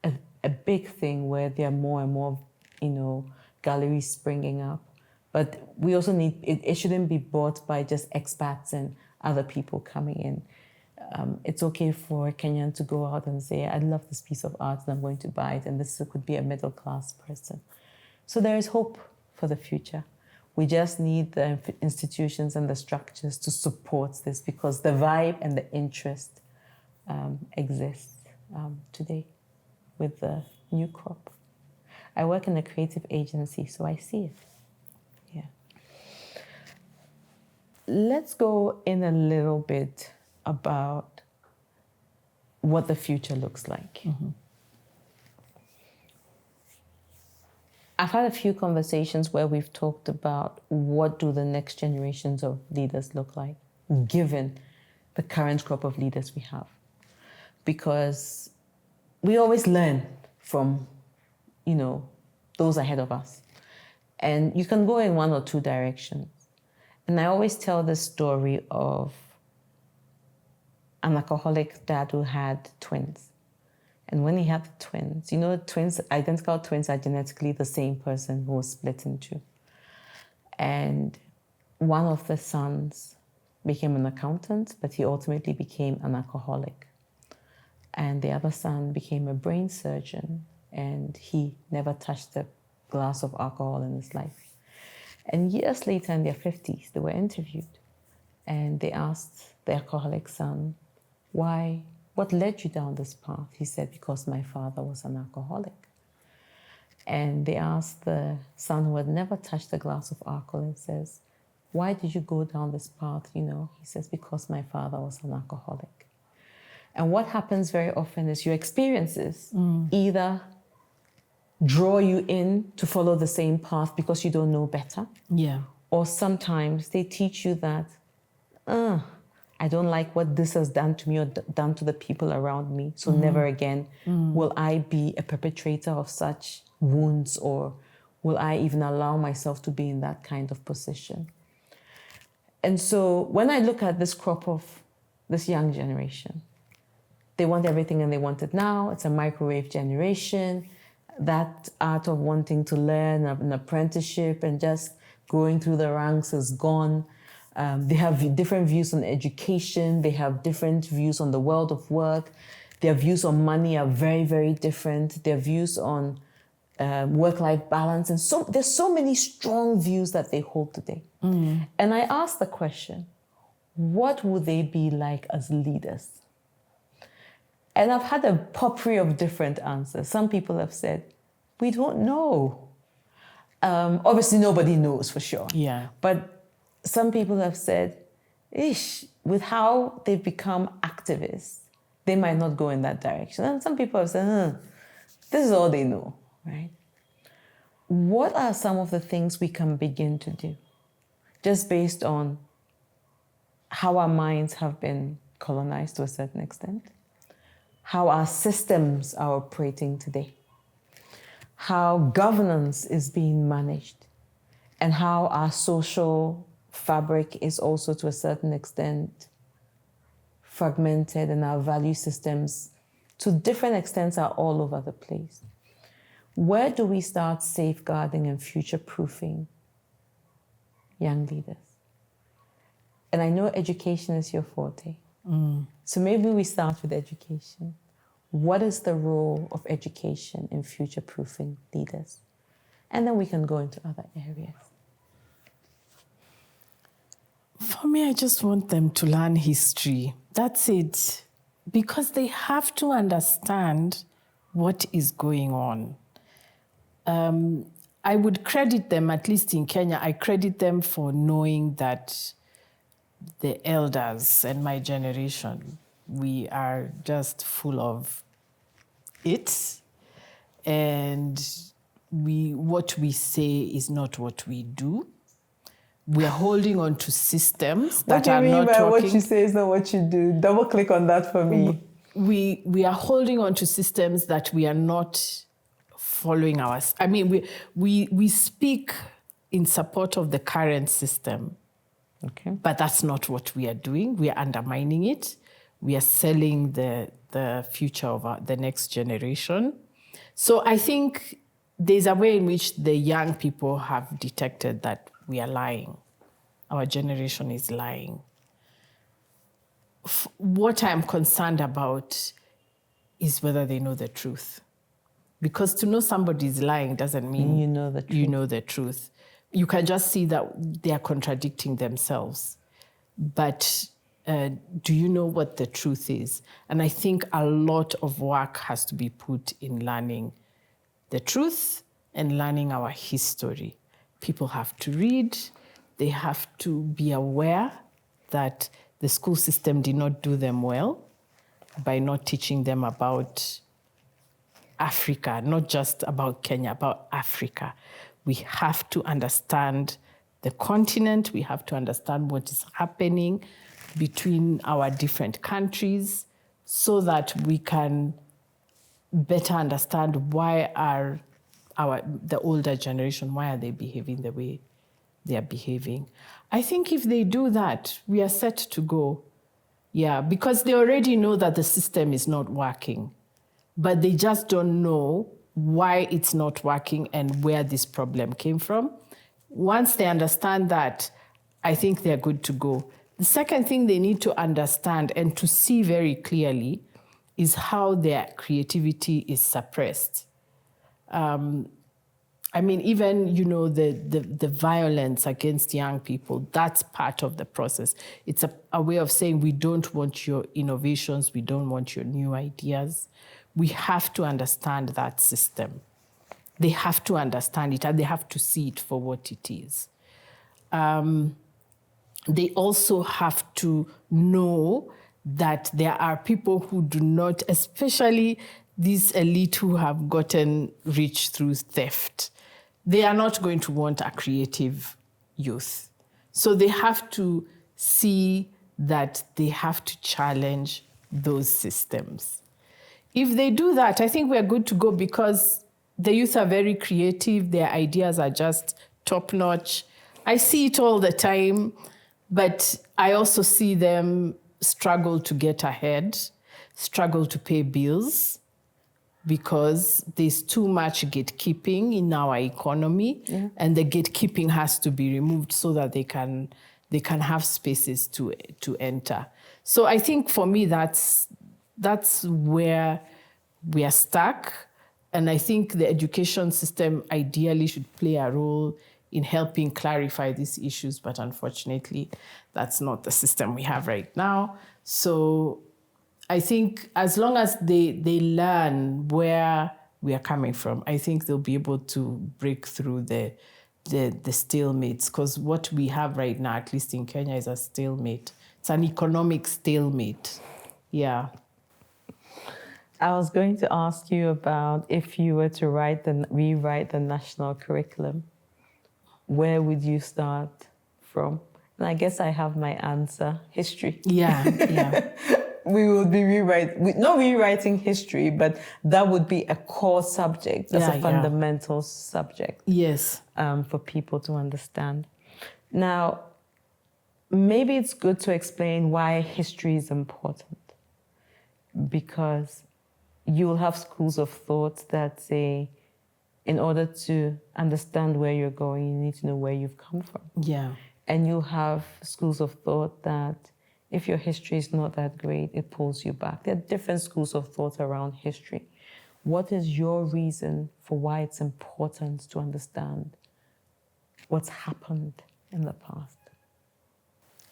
a big thing where there are more and more, galleries springing up. But we also need, it shouldn't be bought by just expats and other people coming in. It's okay for a Kenyan to go out and say, I love this piece of art and I'm going to buy it. And this could be a middle class person. So there is hope for the future. We just need the institutions and the structures to support this because the vibe and the interest exists today with the new crop. I work in a creative agency, so I see it. Yeah. Let's go in a little bit about what the future looks like. Mm-hmm. I've had a few conversations where we've talked about what do the next generations of leaders look like, given the current crop of leaders we have. Because we always learn from, those ahead of us. And you can go in one or two directions. And I always tell the story of an alcoholic dad who had twins. And when he had the twins, identical twins are genetically the same person who was split in two. And one of the sons became an accountant, but he ultimately became an alcoholic. And the other son became a brain surgeon, and he never touched a glass of alcohol in his life. And years later, in their 50s, they were interviewed. And they asked the alcoholic son, what led you down this path? He said, because my father was an alcoholic. And they asked the son who had never touched a glass of alcohol and says, why did you go down this path? He says, because my father was an alcoholic. And what happens very often is your experiences either draw you in to follow the same path because you don't know better. Yeah. Or sometimes they teach you that, I don't like what this has done to me or done to the people around me. So never again will I be a perpetrator of such wounds, or will I even allow myself to be in that kind of position. And so when I look at this crop of this young generation, they want everything and they want it now. It's a microwave generation. That art of wanting to learn an apprenticeship and just going through the ranks is gone. They have different views on education. They have different views on the world of work. Their views on money are very, very different. Their views on work-life balance. And so there's so many strong views that they hold today. And I asked the question, what would they be like as leaders? And I've had a potpourri of different answers. Some people have said, we don't know. Obviously, nobody knows for sure. Yeah. But some people have said, with how they've become activists, they might not go in that direction. And some people have said, this is all they know, right? What are some of the things we can begin to do just based on how our minds have been colonized to a certain extent? How our systems are operating today, how governance is being managed, and how our social fabric is also to a certain extent fragmented, and our value systems to different extents are all over the place. Where do we start safeguarding and future-proofing young leaders? And I know education is your forte. So maybe we start with education. What is the role of education in future-proofing leaders? And then we can go into other areas. For me, I just want them to learn history. That's it. Because they have to understand what is going on. I would credit them, at least in Kenya, I credit them for knowing that the elders and my generation, we are just full of it. And what we say is not what we do. We are holding on to systems that are not working. what you say is not what you do? Double click on that for me. We are holding on to systems that we are not following ours. I mean, we speak in support of the current system, Okay. but that's not what we are doing. We are undermining it. We are selling the future of the next generation. So I think there's a way in which the young people have detected that we are lying. Our generation is lying. What I'm concerned about is whether they know the truth. Because to know somebody's lying doesn't mean You know the truth. you know the truth. You can just see that they are contradicting themselves. But do you know what the truth is? And I think a lot of work has to be put in learning the truth and learning our history. People have to read. They have to be aware that the school system did not do them well by not teaching them about Africa, not just about Kenya, about Africa. We have to understand the continent. We have to understand what is happening between our different countries so that we can better understand why are the older generation, why are they behaving the way they are behaving. I think if they do that, we are set to go. Yeah, because they already know that the system is not working, but they just don't know why it's not working and where this problem came from. Once they understand that, I think they're good to go. The second thing they need to understand and to see very clearly is how their creativity is suppressed. I mean, even, the violence against young people, that's part of the process. It's a way of saying we don't want your innovations, we don't want your new ideas. We have to understand that system. They have to understand it and they have to see it for what it is. They also have to know that there are people who do not, especially these elite who have gotten rich through theft. They are not going to want a creative youth. So they have to see that they have to challenge those systems. If they do that, I think we're good to go because the youth are very creative. Their ideas are just top-notch. I see it all the time, but I also see them struggle to get ahead, struggle to pay bills, because there's too much gatekeeping in our economy, and the gatekeeping has to be removed so that they can have spaces to enter. So I think for me that's where we are stuck, and I think the education system ideally should play a role in helping clarify these issues, but unfortunately that's not the system we have right now. So I think as long as they learn where we are coming from, I think they'll be able to break through the stalemates, because what we have right now, at least in Kenya, is a stalemate. It's an economic stalemate. Yeah. I was going to ask you about if you were to rewrite the national curriculum, where would you start from? And I guess I have my answer: history. Yeah. We would be not rewriting history, but that would be a core subject, as a fundamental subject. Yes. For people to understand. Now, maybe it's good to explain why history is important, because you'll have schools of thought that say, in order to understand where you're going, you need to know where you've come from. Yeah. And you'll have schools of thought that if your history is not that great, it pulls you back. There are different schools of thought around history. What is your reason for why it's important to understand what's happened in the past?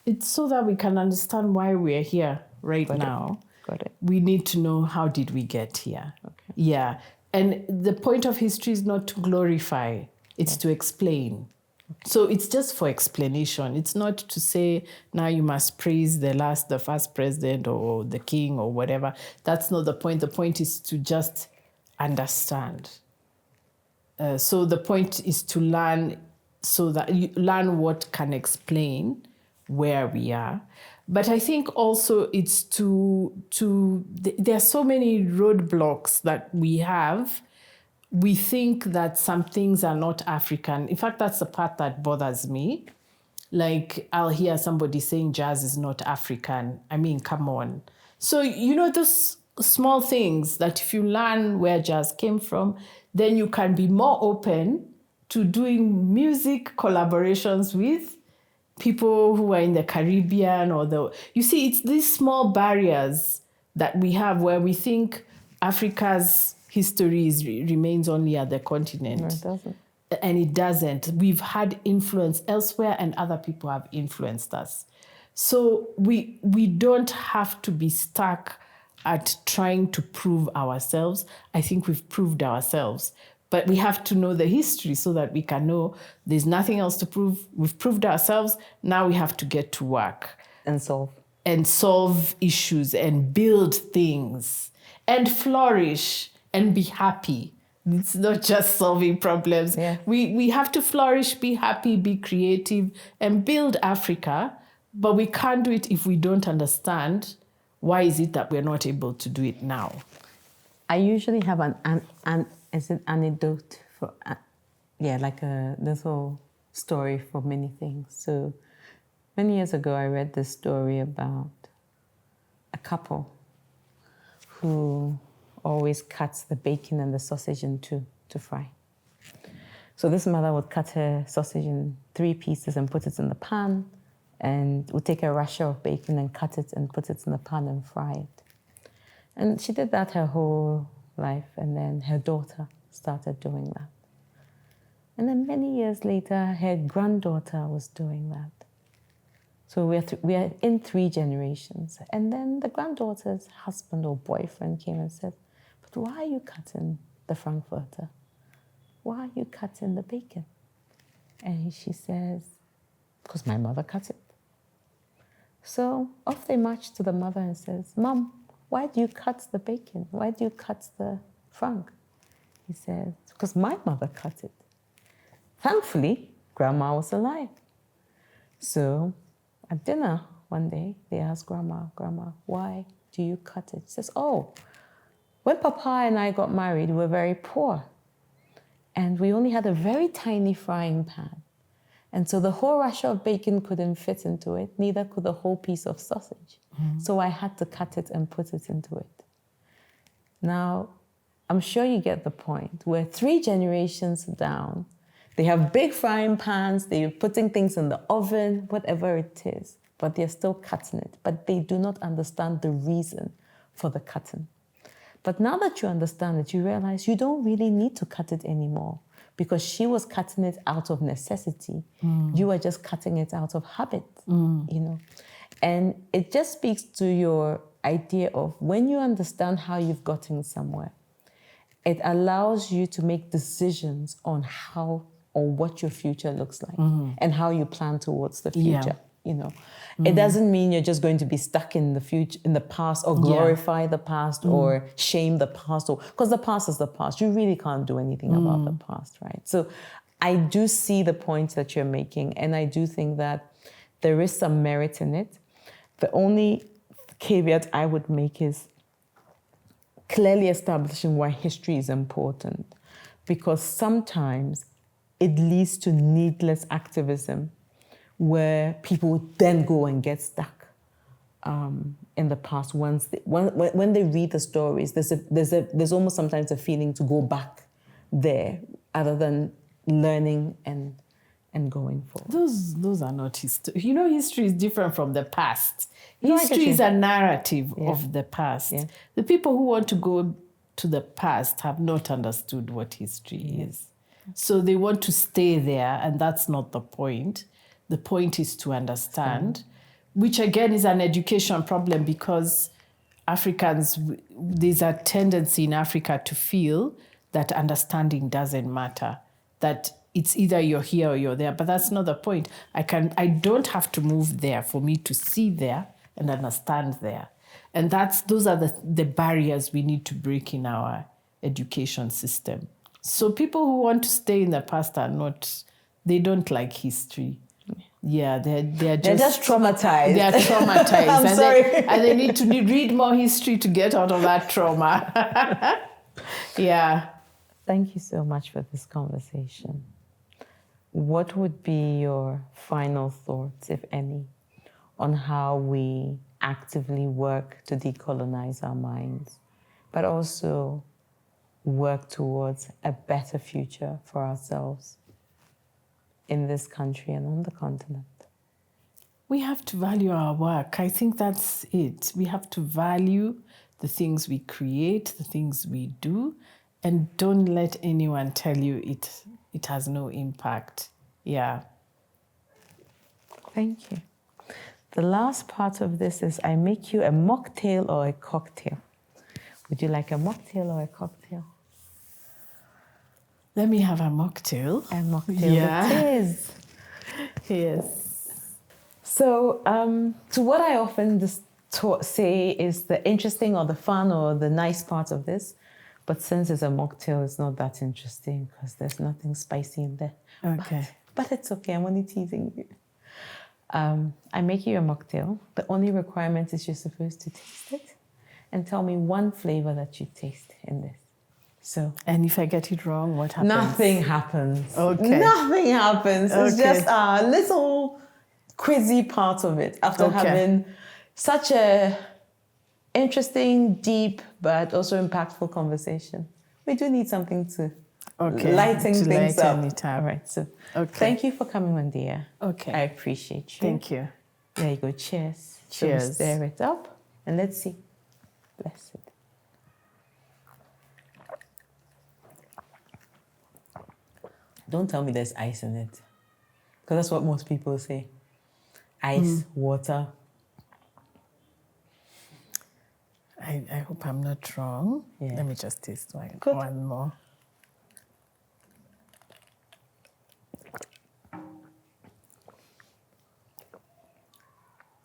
It's so that we can understand why we're here right now. Got it. We need to know, how did we get here? Okay. Yeah. And the point of history is not to glorify, it's to explain. So it's just for explanation. It's not to say, now you must praise the first president or the king or whatever. That's not the point. The point is to just understand. So the point is to learn so that you learn what can explain where we are. But I think also it's there are so many roadblocks that we have. We think that some things are not African. In fact, that's the part that bothers me. Like, I'll hear somebody saying jazz is not African. I mean, come on. So, those small things that if you learn where jazz came from, then you can be more open to doing music collaborations with people who are in the Caribbean you see, it's these small barriers that we have where we think Africa's history remains only at the continent. No, it doesn't. And it doesn't. We've had influence elsewhere and other people have influenced us. So we don't have to be stuck at trying to prove ourselves. I think we've proved ourselves. But we have to know the history so that we can know there's nothing else to prove. We've proved ourselves. Now we have to get to work. And solve. And solve issues and build things and flourish and be happy. It's not just solving problems. Yeah. We have to flourish, be happy, be creative, and build Africa. But we can't do it if we don't understand why is it that we're not able to do it now. I usually have an anecdote for, like a little story for many things. So many years ago, I read this story about a couple who always cuts the bacon and the sausage in two to fry. So this mother would cut her sausage in 3 pieces and put it in the pan, and would take a rasher of bacon and cut it and put it in the pan and fry it. And she did that her whole life, and then her daughter started doing that. And then many years later, her granddaughter was doing that. So we are in 3 generations. And then the granddaughter's husband or boyfriend came and said, "But why are you cutting the frankfurter? Why are you cutting the bacon?" And she says, "Because my mother cut it." So off they march to the mother and says, "Mom, why do you cut the bacon? Why do you cut the frank?" He says, "Because my mother cut it." Thankfully, Grandma was alive. So at dinner one day, they asked Grandma, "Why do you cut it?" She says, "Oh, when Papa and I got married, we were very poor. And we only had a very tiny frying pan. And so the whole rasher of bacon couldn't fit into it, neither could the whole piece of sausage. So I had to cut it and put it into it." Now, I'm sure you get the point. We're 3 generations down. They have big frying pans, they're putting things in the oven, whatever it is, but they're still cutting it. But they do not understand the reason for the cutting. But now that you understand it, you realize you don't really need to cut it anymore, because she was cutting it out of necessity. You are just cutting it out of habit, And it just speaks to your idea of when you understand how you've gotten somewhere, it allows you to make decisions on how or what your future looks like and how you plan towards the future. It doesn't mean you're just going to be stuck in the future, in the past, or glorify the past or shame the past, because the past is the past. You really can't do anything about the past, right? So I do see the points that you're making, and I do think that there is some merit in it. The only caveat I would make is clearly establishing why history is important, because sometimes it leads to needless activism where people then go and get stuck in the past. When they read the stories, there's almost sometimes a feeling to go back there other than learning and going forward. Those are not history. History is different from the past. No, History is a narrative of the past. Yeah. The people who want to go to the past have not understood what history is. So they want to stay there, and that's not the point. The point is to understand, which again is an education problem, because Africans, there's a tendency in Africa to feel that understanding doesn't matter, that it's either you're here or you're there, but that's not the point. I don't have to move there for me to see there and understand there. And those are the barriers we need to break in our education system. So people who want to stay in the past they don't like history. Yeah, they're just traumatized. They are traumatized. I'm and sorry. They need to read more history to get out of that trauma. Yeah. Thank you so much for this conversation. What would be your final thoughts, if any, on how we actively work to decolonize our minds, but also work towards a better future for ourselves in this country and on the continent? We have to value our work. I think that's it. We have to value the things we create, the things we do, and don't let anyone tell you it has no impact. Yeah. Thank you. The last part of this is I make you a mocktail or a cocktail. Would you like a mocktail or a cocktail? Let me have a mocktail. A mocktail it is. Yes. So what I often just say is the interesting or the fun or the nice part of this. But since it's a mocktail, it's not that interesting because there's nothing spicy in there. Okay. But it's okay. I'm only teasing you. I make you a mocktail. The only requirement is you're supposed to taste it and tell me one flavor that you taste in this. So, And if I get it wrong, what happens? nothing happens. Okay. Nothing happens. It's Okay. just a little quizzy part of it after having such a interesting, deep, but also impactful conversation. We do need something to lighten things up. All right. So thank you for coming, Wandia. Okay. I appreciate you. Thank you. There you go. Cheers. Cheers. So stir it up and let's see. Bless it. Don't tell me there's ice in it. Because that's what most people say. Ice, water. I hope I'm not wrong. Yeah. Let me just taste Good. one more.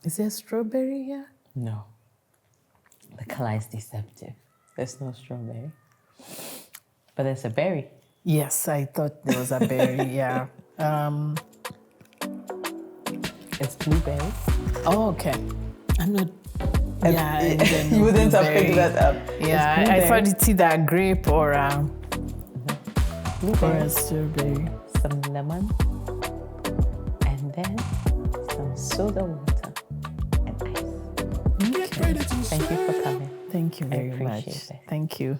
Is there strawberry here? No. The color is deceptive. There's no strawberry. But there's a berry. Yes, I thought there was a berry, yeah. It's blueberry. Oh, okay. I'm not... Yeah, You wouldn't have picked that up. Yeah, It's I blueberry. thought it's either a grape or a Blueberry. strawberry. Some lemon. And then some soda water and ice. Get ready to Thank you for coming. Thank you very appreciate much. it. Thank you.